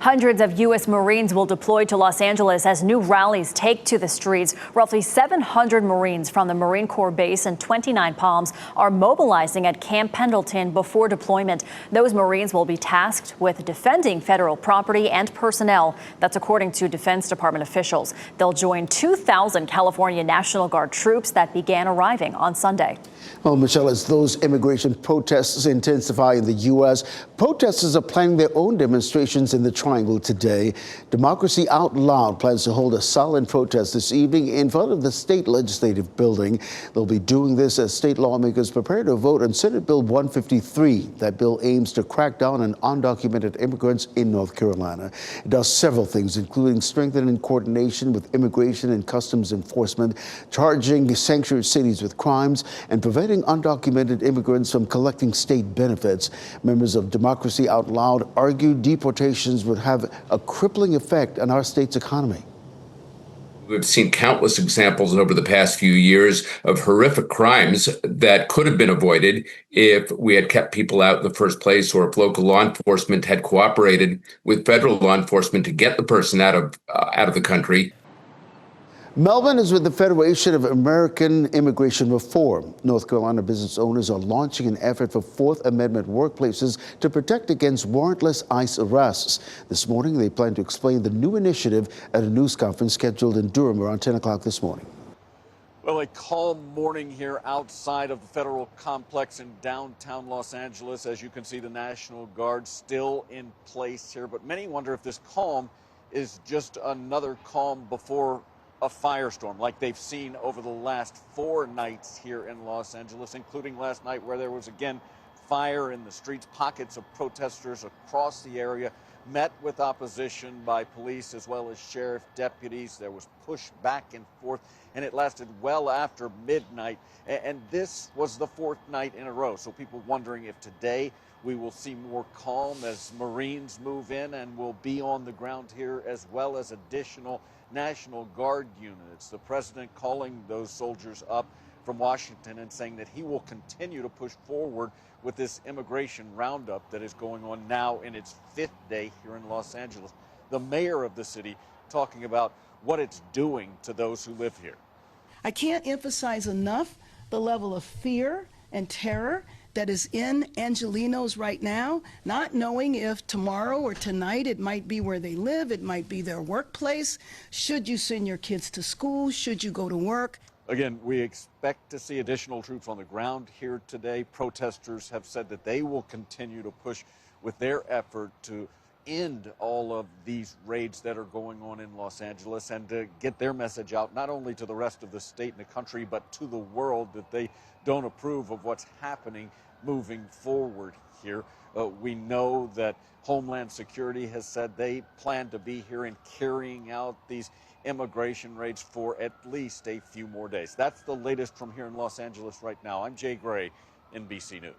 Hundreds of U.S. Marines will deploy to Los Angeles as new rallies take to the streets. Roughly 700 Marines from the Marine Corps base in 29 Palms are mobilizing at Camp Pendleton before deployment. Those Marines will be tasked with defending federal property and personnel. That's according to Defense Department officials. They'll join 2,000 California National Guard troops that began arriving on Sunday. Well, Michelle, as those immigration protests intensify in the U.S., protesters are planning their own demonstrations in the Triangle today. Democracy Out Loud plans to hold a silent protest this evening in front of the state legislative building. They'll be doing this as state lawmakers prepare to vote on Senate Bill 153. That bill aims to crack down on undocumented immigrants in North Carolina. It does several things, including strengthening coordination with immigration and customs enforcement, charging sanctuary cities with crimes, and preventing undocumented immigrants from collecting state benefits. Members of Democracy Out Loud argue deportations would have a crippling effect on our state's economy. We've seen countless examples over the past few years of horrific crimes that could have been avoided if we had kept people out in the first place, or if local law enforcement had cooperated with federal law enforcement to get the person out of the country. Melvin is with the Federation of American Immigration Reform. North Carolina business owners are launching an effort for Fourth Amendment workplaces to protect against warrantless ICE arrests. This morning, they plan to explain the new initiative at a news conference scheduled in Durham around 10 o'clock this morning. Well, a calm morning here outside of the federal complex in downtown Los Angeles. As you can see, the National Guard still in place here, but many wonder if this calm is just another calm before a firestorm like they've seen over the last 4 nights here in Los Angeles, including last night where there was again fire in the streets. Pockets of protesters across the area met with opposition by police as well as sheriff deputies. There was push back and forth, and it lasted well after midnight. And this was the 4th night in a row. So people wondering if today we will see more calm as Marines move in and will be on the ground here, as well as additional National Guard units. The president calling those soldiers up from Washington and saying that he will continue to push forward with this immigration roundup that is going on now in its 5th day here in Los Angeles. The mayor of the city talking about what it's doing to those who live here. I can't emphasize enough the level of fear and terror that is in Angelenos right now, not knowing if tomorrow or tonight it might be where they live, it might be their workplace. Should you send your kids to school? Should you go to work? Again, we expect to see additional troops on the ground here today. Protesters have said that they will continue to push with their effort to end all of these raids that are going on in Los Angeles, and to get their message out not only to the rest of the state and the country, but to the world, that they don't approve of what's happening moving forward here. We know that Homeland Security has said they plan to be here and carrying out these immigration raids for at least a few more days. That's the latest from here in Los Angeles right now. I'm Jay Gray, NBC News.